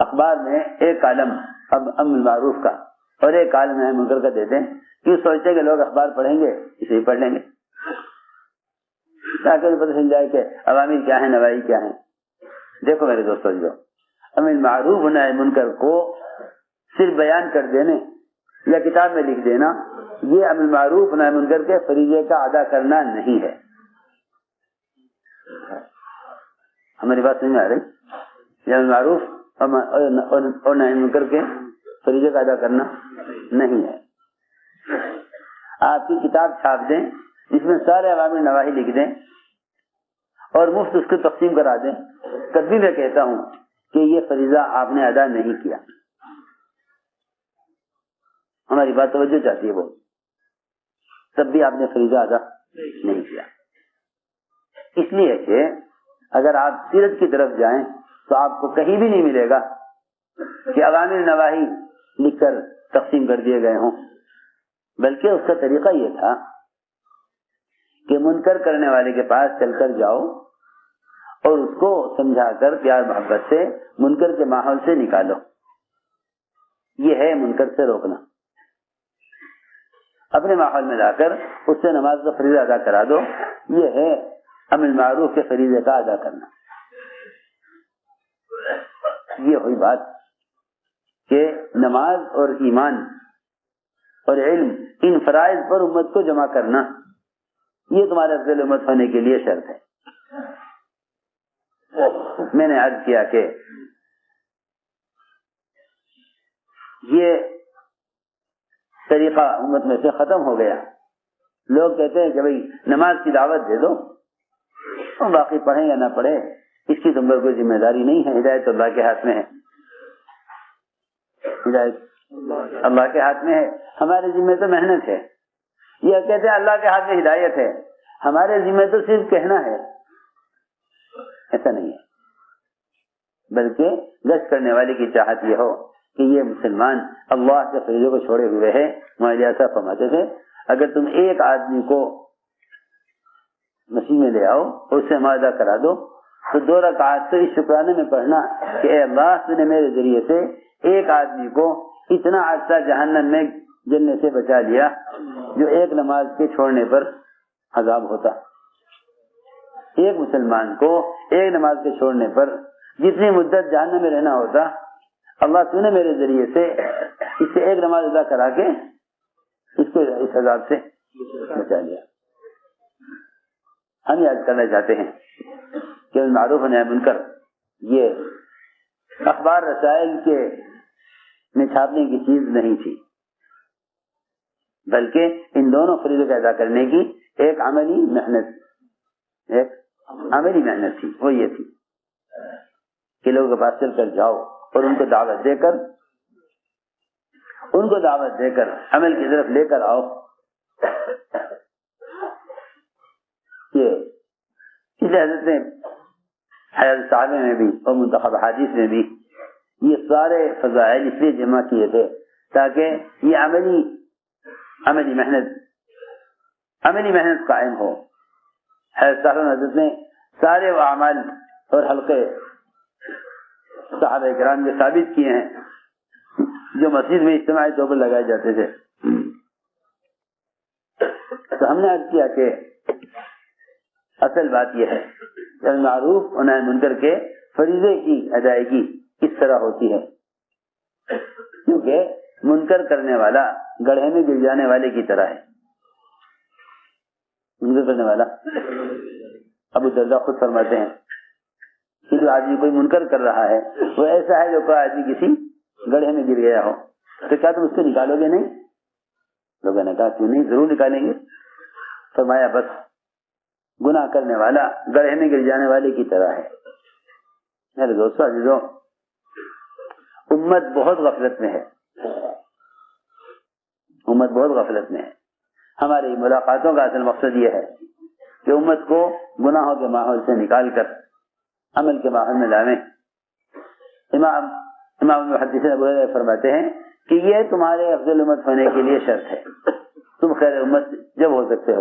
اخبار میں ایک کالم امر معروف کا اور ایک کالم نہی منکر کا دیتے ہیں، کیوں سوچتے کہ لوگ اخبار پڑھیں گے اسے ہی پڑھ لیں گے تاکہ انہیں پتہ چل جائے کہ عوامل کیا ہیں، نواہی کیا ہیں۔ دیکھو میرے دوستوں، جو امر معروف نہی منکر کو صرف بیان کر دینے یا کتاب میں لکھ دینا، یہ امر معروف نہی منکر کے فریضے کا ادا کرنا نہیں ہے۔ ہماری بات سمجھ میں آ رہی؟ یہ امر معروف اور نہی منکر کے فریضے کا ادا کرنا نہیں ہے۔ آپ کی کتاب چھاپ دیں جس میں سارے عوامل نواہی لکھ دیں اور مفت اس کو تقسیم کرا دیں، کبھی میں کہتا ہوں کہ یہ فریضہ آپ نے ادا نہیں کیا۔ ہماری بات توجہ چاہتی ہے وہ، تب بھی آپ نے فریضہ ادا نہیں کیا۔ اس لیے کہ اگر آپ سیرت کی طرف جائیں تو آپ کو کہیں بھی نہیں ملے گا کہ عوامل نواہی لکھ کر تقسیم کر دیے گئے ہوں، بلکہ اس کا طریقہ یہ تھا کہ منکر کرنے والے کے پاس چل کر جاؤ اور اس کو سمجھا کر پیار محبت سے منکر کے ماحول سے نکالو۔ یہ ہے منکر سے روکنا۔ اپنے ماحول میں لا کر اس سے نماز کا فریضہ ادا کرا دو، یہ ہے امر معروف کے فریضے کا ادا کرنا۔ یہ ہوئی بات کہ نماز اور ایمان اور علم، ان فرائض پر امت کو جمع کرنا، یہ تمہارے افضل امت ہونے کے لیے شرط ہے۔ میں نے عرض کیا کہ یہ طریقہ امت میں سے ختم ہو گیا۔ لوگ کہتے ہیں کہ بھئی نماز کی دعوت دے دو، اور باقی پڑھیں یا نہ پڑھیں اس کی تم پر کوئی ذمہ داری نہیں ہے، ہدایت اللہ کے ہاتھ میں ہے، ہدایت اللہ کے ہاتھ میں ہے، ہمارے ذمہ تو محنت ہے۔ یہ کہتے ہیں اللہ کے ہاتھ میں ہدایت ہے، ہمارے ذمہ تو صرف کہنا ہے۔ ایسا نہیں ہے، بلکہ گشت کرنے والے کی چاہت یہ ہو کہ یہ مسلمان اللہ کے فریضے کو چھوڑے ہوئے ہے۔ مولانا صاحب فرماتے تھے اگر تم ایک آدمی کو مسیح میں لے آؤ اور اس سے معاہدہ کرا دو تو 2 رکعات تو اس شکرانے میں پڑھنا کہ اے اللہ تو نے میرے ذریعے سے ایک آدمی کو اتنا عرصہ جہنم میں جلنے سے بچا لیا جو ایک نماز کے چھوڑنے پر عذاب ہوتا۔ ایک مسلمان کو ایک نماز کے چھوڑنے پر جتنی مدت جہنم میں رہنا ہوتا، اللہ تو نے میرے ذریعے سے اس سے ایک نماز ادا کرا کے اس کو اس عذاب سے بچا لیا۔ ہم یاد کرنا چاہتے ہیں کہ معروف نہی منکر یہ اخبار رسائل کے میں چھاپنے کی چیز نہیں تھی، بلکہ ان دونوں فریضوں کو ادا کرنے کی ایک عملی محنت تھی۔ وہ یہ تھی کہ لوگوں کے پاس چل کر جاؤ اور ان کو دعوت دے کر عمل کی طرف لے کر آؤ۔ اس حضرت نے حیات صحابہ میں بھی اور منتخب حدیث میں بھی یہ سارے فضائل اس لیے جمع کیے تھے تاکہ یہ عملی محنت قائم ہو۔ حیات صحابہ حضرت نے سارے وہ اعمال اور حلقے صحابہ کرام نے ثابت کیے ہیں جو مسجد میں اجتماعی طور پر لگائے جاتے تھے۔ تو ہم نے عرض کیا کہ اصل بات یہ ہے کہ معروف اور نہی منکر کے فریضے کی ادائیگی کس طرح ہوتی ہے، کیونکہ منکر کرنے والا گڑھے میں گر جانے والے کی طرح ہے۔ منکر کرنے والا ابو درداء خود فرماتے ہیں کہ جو آدمی کوئی منکر کر رہا ہے وہ ایسا ہے جو کوئی آدمی کسی گڑھے میں گر گیا ہو، تو کیا تم اس کو نکالو گے نہیں؟ لوگوں نے کہا کیوں نہیں، ضرور نکالیں گے۔ فرمایا بس گناہ کرنے والا گڑھے میں گر جانے والے کی طرح ہے۔ میرے دوستو عزیزوں، امت بہت غفلت میں ہے، ہماری ملاقاتوں کا اصل مقصد یہ ہے کہ امت کو گناہوں کے ماحول سے نکال کر عمل کے ماحول میں لاویں۔ امام محدثین ابو ہریرہ فرماتے ہیں کہ یہ تمہارے افضل امت ہونے کے لیے شرط ہے۔ تم خیر امت جب ہو سکتے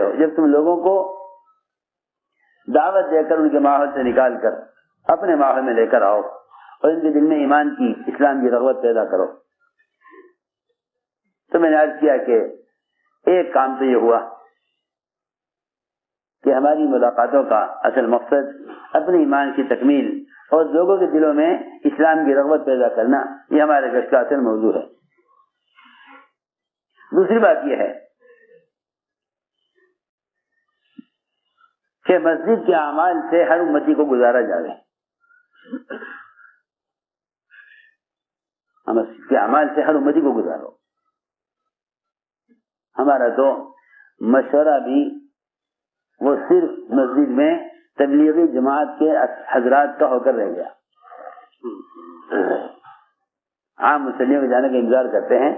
ہو، جب تم لوگوں کو دعوت دے کر ان کے ماحول سے نکال کر اپنے ماحول میں لے کر آؤ اور ان کے دل میں ایمان کی اسلام کی رغبت پیدا کرو. تو میں نے عرض کیا کہ ایک کام تو یہ ہوا کہ ہماری ملاقاتوں کا اصل مقصد اپنے ایمان کی تکمیل اور لوگوں کے دلوں میں اسلام کی رغبت پیدا کرنا، یہ ہمارے گشت کا اصل موضوع ہے. دوسری بات یہ ہے کہ مسجد کے اعمال سے ہر امتی کو گزارا جائے. مسجد کے اعمال سے ہر امتی کو گزارو. ہمارا تو مشورہ بھی وہ صرف مسجد میں تبلیغی جماعت کے حضرات کا ہو کر رہ گیا. عام مسلموں کو جانے کا انتظار کرتے ہیں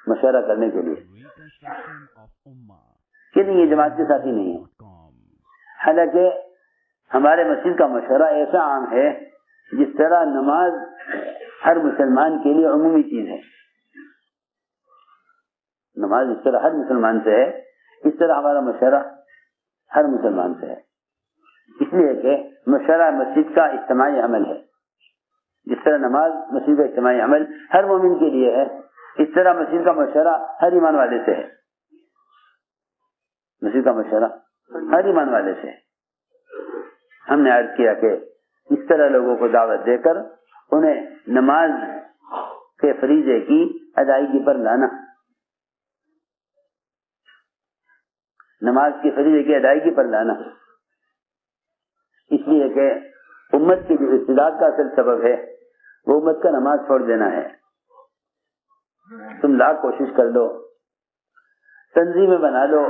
مشورہ کرنے کے لیے، کہ نہیں یہ جماعت کے ساتھی نہیں ہے. حالانکہ ہمارے مسجد کا مشورہ ایسا عام ہے جس طرح نماز ہر مسلمان کے لیے عمومی چیز ہے. نماز اس طرح ہر مسلمان سے ہے، اس طرح ہمارا مشورہ ہر مسلمان سے ہے. اس لیے کہ مشورہ مسجد کا اجتماعی عمل ہے. جس طرح نماز مسجد کا اجتماعی عمل ہر مومن کے لیے ہے، اس طرح مسجد کا مشورہ ہر ایمان والے سے ہے. مسجد کا مشورہ ہر ایمان والے سے ہے. ہم نے عرض کیا کہ اس طرح لوگوں کو دعوت دے کر انہیں نماز کے فریضے کی ادائیگی پر لانا، نماز کی فریضے کی ادائیگی پر لانا، اس لیے کہ امت کی جو ارتداد کا اصل سبب ہے وہ امت کا نماز چھوڑ دینا ہے. تم لاکھ کوشش کر لو، تنظیمیں بنا لو،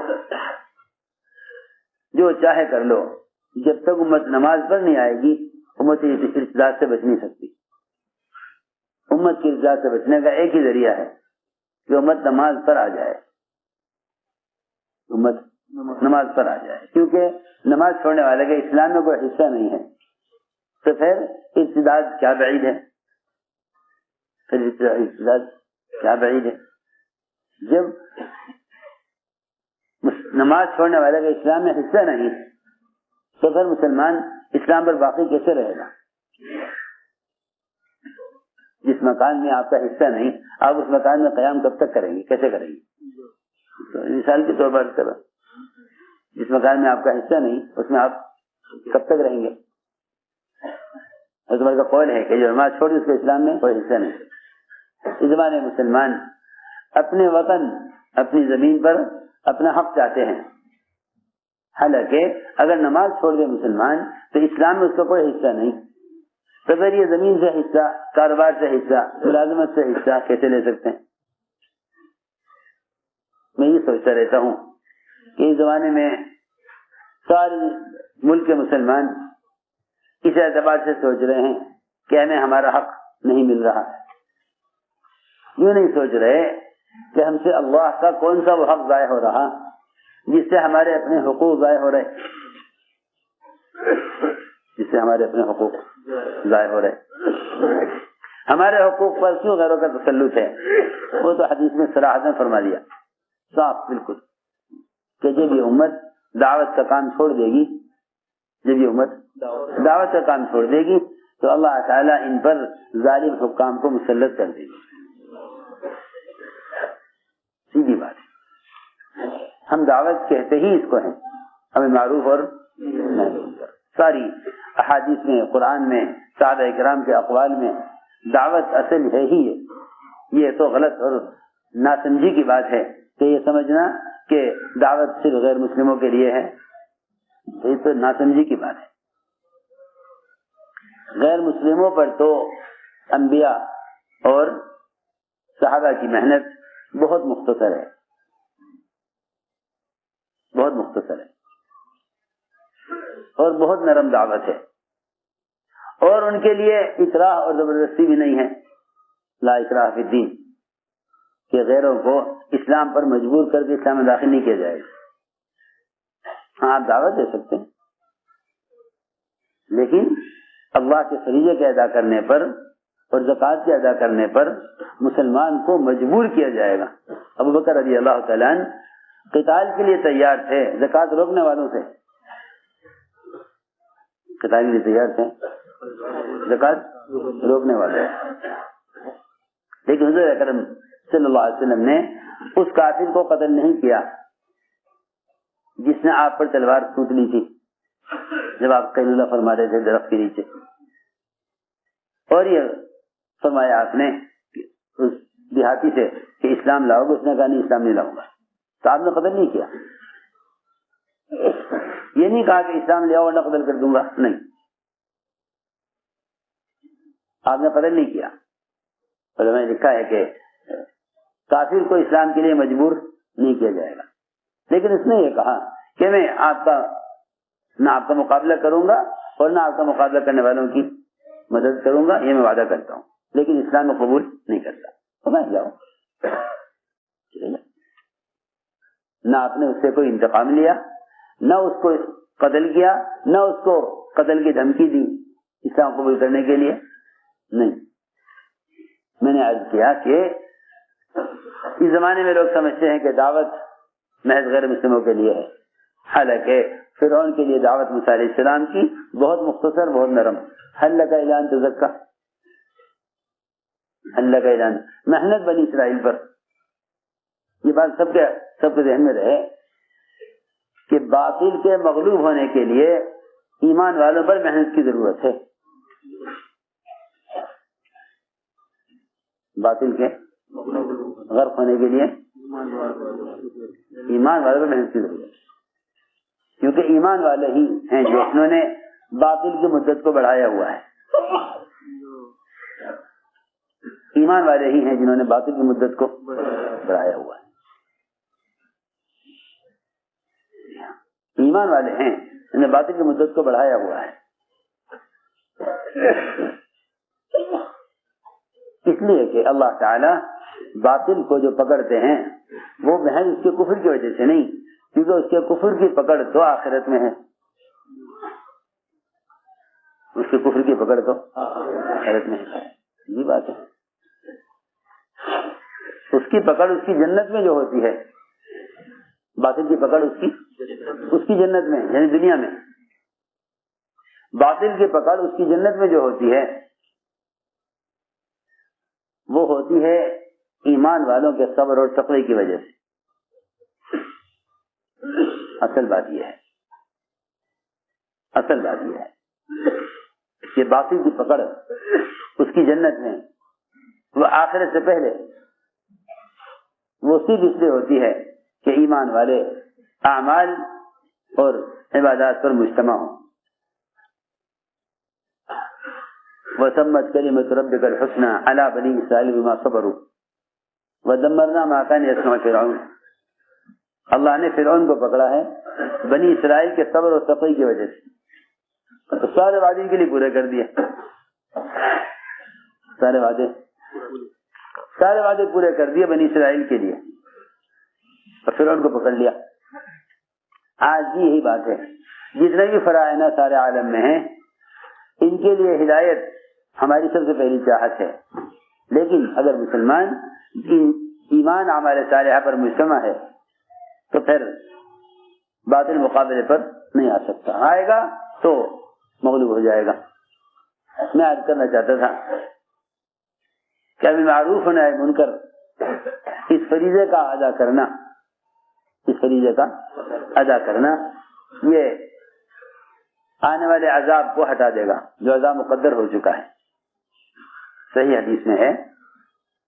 جو چاہے کر لو، جب تک امت نماز پر نہیں آئے گی امت ارتداد سے بچ نہیں سکتی. امت کی ارتداد سے بچنے کا ایک ہی ذریعہ ہے کہ امت نماز پر آ جائے. امت نماز پر آ جائے، کیونکہ نماز چھوڑنے والے کا اسلام میں کوئی حصہ نہیں ہے. تو پھر ارتداد کیا بعید ہے، پھر ارتداد کیا بعید ہے. جب نماز چھوڑنے والے کا اسلام میں حصہ نہیں تو پھر مسلمان اسلام پر باقی کیسے رہے گا؟ جس مکان میں آپ کا حصہ نہیں، آپ اس مکان میں قیام کب تک کریں گے، کیسے کریں گے؟ تو مثال کے طور پر کرو، جس مکان میں آپ کا حصہ نہیں اس میں آپ کب تک رہیں گے؟ حضرت کا قول ہے کہ جو نماز چھوڑ اس کو اسلام میں کوئی حصہ نہیں. اس زمانے مسلمان اپنے وطن اپنی زمین پر اپنا حق چاہتے ہیں، حالانکہ اگر نماز چھوڑ دے مسلمان تو اسلام میں اس کا کوئی حصہ نہیں. تو پھر یہ زمین سے حصہ، کاروبار سے حصہ، ملازمت سے حصہ کیسے لے سکتے ہیں؟ میں یہ سوچتا رہتا ہوں کہ اس زمانے میں سارے ملک کے مسلمان اس اعتبار سے سوچ رہے ہیں کہ ہمیں ہمارا حق نہیں مل رہا. یوں نہیں سوچ رہے کہ ہم سے اللہ کا کون سا وہ حق ضائع ہو رہا جس سے ہمارے اپنے حقوق ضائع ہو رہے، جس سے ہمارے اپنے حقوق ضائع ہو رہے. ہمارے حقوق پر کیوں غیروں کا تسلط ہے؟ وہ تو حدیث میں صراحت فرما دیا صاف بالکل کہ جب یہ امت دعوت کا کام چھوڑ دے گی، جب یہ امت دعوت کا کام چھوڑ دے گی تو اللہ تعالیٰ ان پر ظالم حکام کو مسلط کر دے گی. سیدھی بات ہے. ہم دعوت کہتے ہی اس کو ہیں، ہمیں معروف اور ساری احادیث میں، قرآن میں، صحابہ اکرام کے اقوال میں دعوت اصل ہے ہی ہے. یہ تو غلط اور ناسمجھی کی بات ہے کہ یہ سمجھنا کہ دعوت صرف غیر مسلموں کے لیے ہے. یہ تو ناسمجھی کی بات ہے. غیر مسلموں پر تو انبیاء اور صحابہ کی محنت بہت مختصر ہے، بہت مختصر ہے اور بہت نرم دعوت ہے. اور ان کے لیے اکراہ اور زبردستی بھی نہیں ہے، لا اکراہ فی الدین، کہ غیروں کو اسلام پر مجبور کر کے اسلام میں داخل نہیں کیا جائے گا. ہاں آپ دعوت دے سکتے ہیں لیکن اللہ کے فریضے کے ادا کرنے پر اور زکوٰۃ کے ادا کرنے پر مسلمان کو مجبور کیا جائے گا. ابو بکر رضی اللہ تعالیٰ عنہ قتال کے لیے تیار تھے زکوٰۃ روکنے والوں سے، قتال کے لیے تیار تھے زکات روکنے والے ہیں. لیکن حضور اکرم صلی اللہ علیہ وسلم نے اس کافر کو قتل نہیں کیا جس نے آپ پر تلوار سوٹ لی تھی جب آپ قیلولہ فرما رہے تھے درخت کے نیچے. اور یہ فرمایا آپ نے اس دیہاتی سے کہ اسلام لاؤ گے, اس نے کہا نہیں اسلام نہیں لاؤں گا, تو آپ نے قتل نہیں کیا. یہ نہیں کہا کہ اسلام لے آؤ ورنہ قتل کر دوں گا, نہیں, آپ نے قتل نہیں کیا. علماء نے لکھا ہے کہ کافر کو اسلام کے لیے مجبور نہیں کیا جائے گا, لیکن اس نے یہ کہا کہ میں نہ آپ کا مقابلہ کروں گا اور نہ آپ کا مقابلہ کرنے والوں کی مدد کروں گا, یہ میں وعدہ کرتا ہوں, لیکن اسلام کو قبول نہیں کرتا. تو بیٹھ جاؤ. نہ آپ نے اس سے کوئی انتقام لیا, نہ اس کو قتل کیا, نہ اس کو قتل کی دھمکی دی اسلام قبول کرنے کے لیے, نہیں. میں نے عرض کیا کہ اس زمانے میں لوگ سمجھتے ہیں کہ دعوت محض غیر مسلموں کے لیے ہے, حالانکہ فرعون کے لیے دعوت موسیٰ علیہ السلام کی بہت مختصر, بہت نرم. حل لک الی ان تزکیٰ, حل لک الی ان, محنت بنی اسرائیل پر. یہ بات سب کے ذہن میں رہے کہ باطل کے مغلوب ہونے کے لیے ایمان والوں پر محنت کی ضرورت ہے. باطل کے غرق ہونے کے لیے ایمان والوں پر محنت کی ضرورت ہے, کیونکہ ایمان والے ہی ہیں جو انہوں نے باطل کی مدت کو بڑھایا ہوا ہے. ایمان والے ہی ہیں جنہوں نے باطل کی مدت کو بڑھایا ہوا ہے. ایمان والے ہیں جنہوں نے باطل کی مدت کو بڑھایا ہوا ہے. اس لیے کہ اللہ تعالی باطل کو جو پکڑتے ہیں وہ محض اس کے کفر کی وجہ سے نہیں, کیونکہ اس کے کفر کی پکڑ تو آخرت میں ہے. اس کے کفر کی پکڑ تو آخرت میں ہے, یہ بات ہے. اس کی پکڑ اس کی جنت میں جو ہوتی ہے, باطل کی پکڑ اس کی جنت میں, یعنی دنیا میں. باطل کی پکڑ اس کی جنت میں جو ہوتی ہے وہ ہوتی ہے ایمان والوں کے صبر اور تقوی کی وجہ سے. اصل بات یہ ہے کہ باطل کی پکڑ اس کی جنت میں وہ آخرت سے پہلے وہ صرف اس لیے ہوتی ہے کہ ایمان والے اعمال اور عبادات پر مجتمع ہوں. وَتَمَّتْ كَلِمَةُ رَبِّكَ الْحُسْنَى عَلَى بَنِي إِسْرَائِيلَ بِمَا صَبَرُوا وَدَمَّرْنَا مَا كَانَ يَصْنَعُ فِرْعَوْنُ. اللہ نے فرعون کو پکڑا ہے بنی اسرائیل کے صبر اور تقوی کی وجہ سے. تو سارے وعدے کے لیے پورے کر دیے, سارے وعدے پورے کر دیے بنی اسرائیل کے لیے, اور فرعون کو پکڑ لیا. آج بھی یہی بات ہے, جتنے بھی فرائض سارے عالم میں ہیں ان کے لیے ہدایت ہماری سب سے پہلی چاہت ہے. لیکن اگر مسلمان ایمان اعمال صالحہ پر مجتمع ہے تو پھر باطل مقابلے پر نہیں آ سکتا, آئے گا تو مغلوب ہو جائے گا. میں عرض کرنا چاہتا تھا کہ امر معروف و نہی عن منکر اس فریضے کا ادا کرنا یہ آنے والے عذاب کو ہٹا دے گا جو عذاب مقدر ہو چکا ہے. صحیح حدیث میں ہے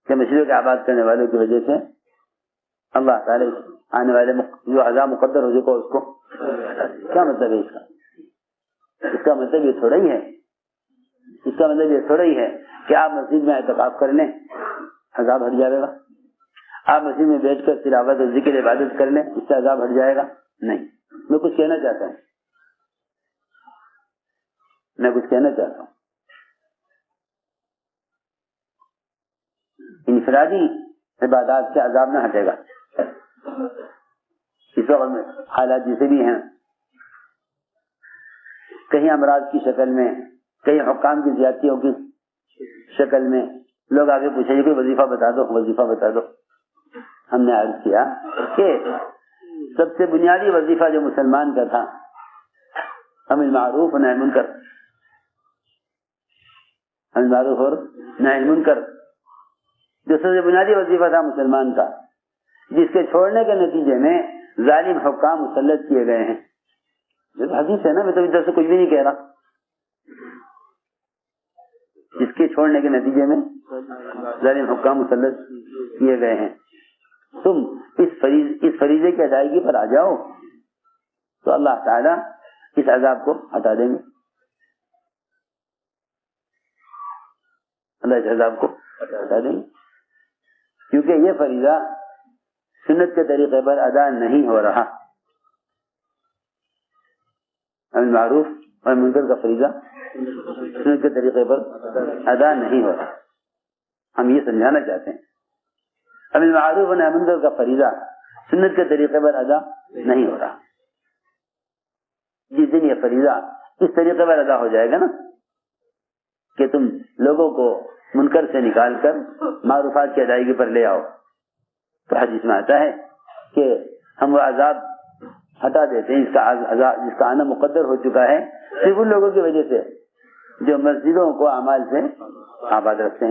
کہ مشرق کے آباد کرنے والوں کی وجہ سے اللہ تعالی آنے والے جو عذاب مقدر ہو چکا اس کو کیا مطلب ہے اس کا مطلب یہ تھوڑا ہی ہے کہ آپ مسجد میں اعتکاف کر لیں عذاب ہٹ جائے گا, آپ مسجد میں بیٹھ کر تلاوت اور ذکر عبادت کر لیں اس سے عذاب ہٹ جائے گا. نہیں, میں کچھ کہنا چاہتا ہوں انفرادی عبادات سے عذاب نہ ہٹے گا. اس وقت میں حالات جیسے بھی ہیں, کہیں امراض کی شکل میں, کہیں حکام کی زیادتیوں کی شکل میں لوگ آگے پوچھیں گے کہ وظیفہ بتا دو. ہم نے عرض کیا کہ سب سے بنیادی وظیفہ جو مسلمان کا تھا امر معروف و نہی عن منکر, امر معروف اور نہی عن المنکر جو سب سے بنیادی وظیفہ تھا مسلمان کا، جس کے چھوڑنے کے نتیجے میں ظالم حکام مسلط کیے گئے ہیں. حدیث ہے نا، میں تو ادھر سے کچھ بھی نہیں کہہ رہا. جس کے چھوڑنے کے نتیجے میں ظالم حکام مسلط کیے گئے ہیں. تم اس فریضے کی ادائیگی پر آ جاؤ تو اللہ تعالیٰ اس عذاب کو ہٹا دیں گے. اللہ اس عذاب کو ہٹا دیں گے، کیونکہ یہ فریضہ سنت کے طریقے پر ادا نہیں ہو رہا. امر معروف اور منکر کا فریضہ سنت کے طریقے پر ادا نہیں ہو رہا. ہم یہ سمجھانا چاہتے ہیں امر معروف اور نہی عن المنکر کا فریضہ سنت کے طریقے پر ادا نہیں ہو رہا. جس دن یہ فریضہ اس طریقے پر ادا ہو جائے گا نا کہ تم لوگوں کو منکر سے نکال کر معروفات کی ادائیگی پر لے آؤ، تو حدیث میں آتا ہے کہ ہم وہ عذاب ہٹا دیتے ہیں جس کا آنا مقدر ہو چکا ہے صرف ان لوگوں کی وجہ سے جو مسجدوں کو اعمال سے آباد رکھتے ہیں.